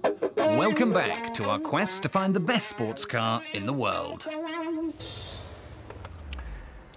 Welcome back to our quest to find the best sports car in the world.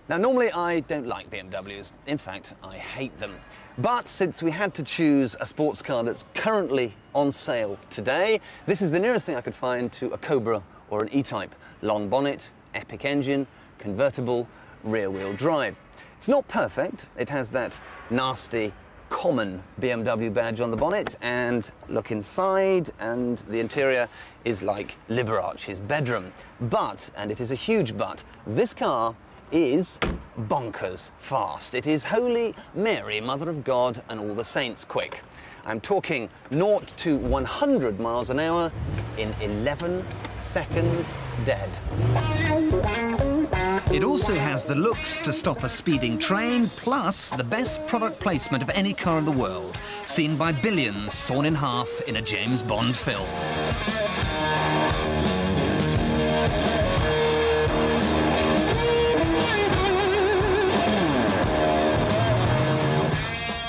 Now, normally I don't like BMWs. In fact, I hate them. But since we had to choose a sports car that's currently on sale today, this is the nearest thing I could find to a Cobra or an E-Type. Long bonnet, epic engine, convertible, rear-wheel drive. It's not perfect. It has that nasty, common BMW badge on the bonnet, and look inside, and the interior is like Liberace's bedroom. But, and it is a huge but, this car is bonkers fast. It is Holy Mary, Mother of God and all the saints quick. I'm talking 0 to 100 miles an hour in 11 seconds dead. It also has the looks to stop a speeding train, plus the best product placement of any car in the world, seen by billions sawn in half in a James Bond film.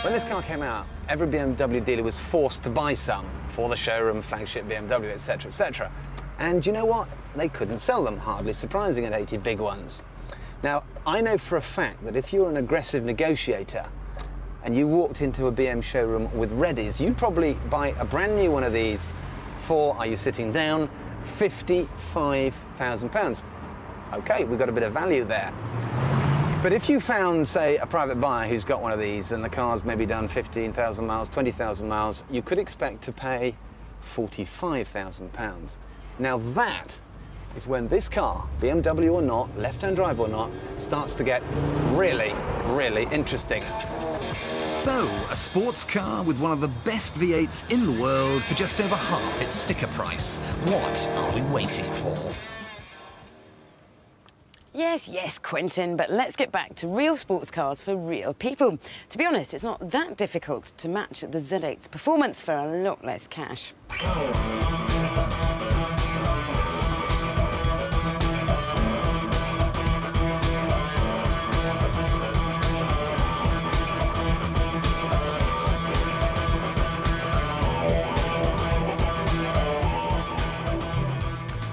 When this car came out, every BMW dealer was forced to buy some for the showroom, flagship BMW, etc., etc. And you know what? They couldn't sell them, hardly surprising at 80 big ones. Now, I know for a fact that if you're an aggressive negotiator and you walked into a BM showroom with readies, you'd probably buy a brand new one of these for, are you sitting down, £55,000. Okay, we've got a bit of value there. But if you found, say, a private buyer who's got one of these and the car's maybe done 15,000 miles, 20,000 miles, you could expect to pay £45,000. Now that is when this car, BMW or not, left-hand drive or not, starts to get really, really interesting. So, a sports car with one of the best V8s in the world for just over half its sticker price. What are we waiting for? Yes, yes, Quentin, but let's get back to real sports cars for real people. To be honest, it's not that difficult to match the Z8's performance for a lot less cash.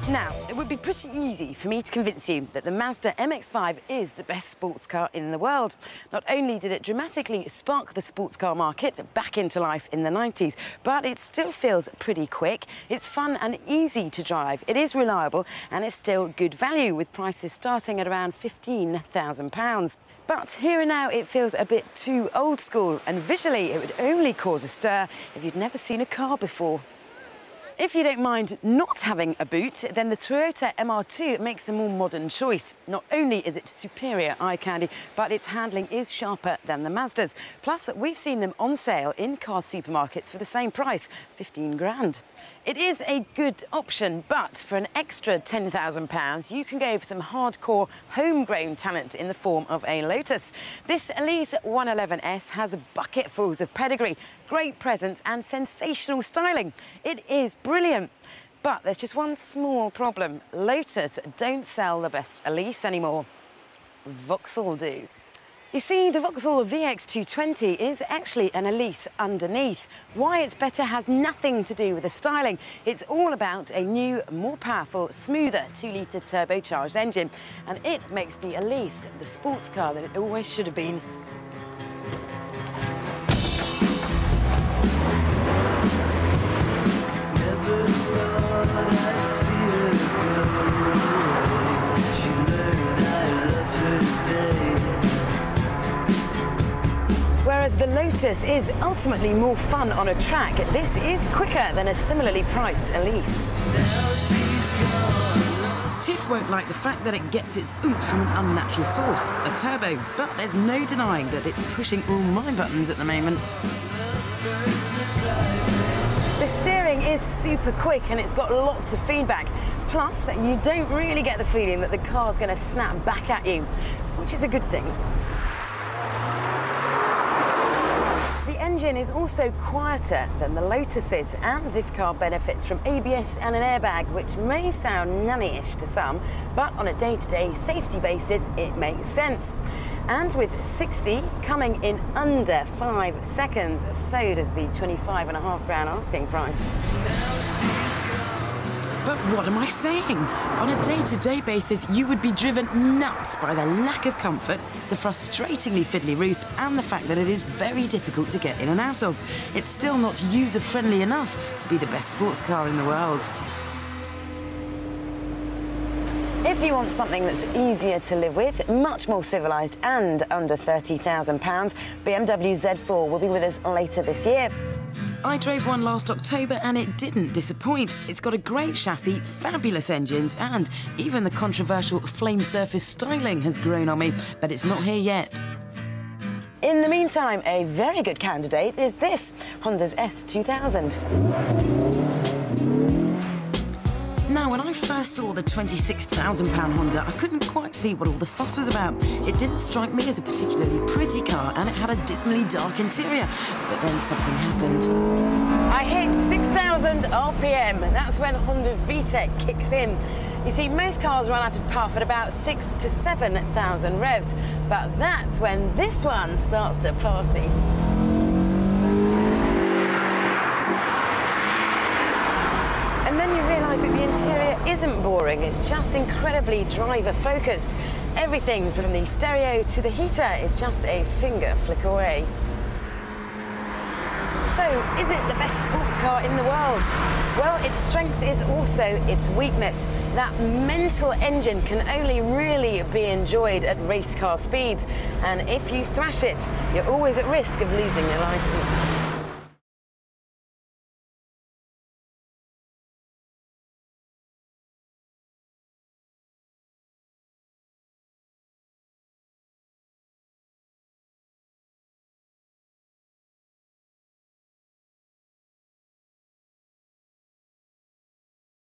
Now, it would be pretty easy for me to convince you that the Mazda MX-5 is the best sports car in the world. Not only did it dramatically spark the sports car market back into life in the 90s, but it still feels pretty quick. It's fun and easy to drive. It is reliable, and it's still good value, with prices starting at around £15,000. But here and now, it feels a bit too old school, and visually, it would only cause a stir if you'd never seen a car before. If you don't mind not having a boot, then the Toyota MR2 makes a more modern choice. Not only is it superior eye candy, but its handling is sharper than the Mazdas. Plus, we've seen them on sale in car supermarkets for the same price, 15 grand. It is a good option, but for an extra £10,000, you can go for some hardcore, homegrown talent in the form of a Lotus. This Elise 111S has bucketfuls of pedigree, great presence and sensational styling. It is brilliant. But there's just one small problem. Lotus don't sell the best Elise anymore. Vauxhall do. You see, the Vauxhall VX220 is actually an Elise underneath. Why it's better has nothing to do with the styling. It's all about a new, more powerful, smoother 2-litre turbocharged engine. And it makes the Elise the sports car that it always should have been. Never thought I'd see her go. She learned I loved her today. Whereas the Lotus is ultimately more fun on a track, this is quicker than a similarly priced Elise. Now she's gone. Tiff won't like the fact that it gets its oomph from an unnatural source, a turbo, but there's no denying that it's pushing all my buttons at the moment. The steering is super quick and it's got lots of feedback. Plus, you don't really get the feeling that the car's going to snap back at you, which is a good thing. The engine is also quieter than the Lotus is, and this car benefits from ABS and an airbag, which may sound nanny-ish to some, but on a day-to-day safety basis, it makes sense. And with 60 coming in under 5 seconds, so does the £25.5 grand asking price. But what am I saying? On a day-to-day basis, you would be driven nuts by the lack of comfort, the frustratingly fiddly roof, and the fact that it is very difficult to get in and out of. It's still not user-friendly enough to be the best sports car in the world. If you want something that's easier to live with, much more civilised and under £30,000, BMW Z4 will be with us later this year. I drove one last October and it didn't disappoint. It's got a great chassis, fabulous engines, and even the controversial flame surface styling has grown on me, but it's not here yet. In the meantime, a very good candidate is this, Honda's S2000. Now, when I first saw the £26,000 Honda, I couldn't quite see what all the fuss was about. It didn't strike me as a particularly pretty car, and it had a dismally dark interior. But then something happened. I hit 6,000 RPM, and that's when Honda's VTEC kicks in. You see, most cars run out of puff at about 6,000 to 7,000 revs, but that's when this one starts to party. And then you realise that the interior isn't boring, it's just incredibly driver-focused. Everything from the stereo to the heater is just a finger flick away. So, is it the best sports car in the world? Well, its strength is also its weakness. That mental engine can only really be enjoyed at race car speeds. And if you thrash it, you're always at risk of losing your licence.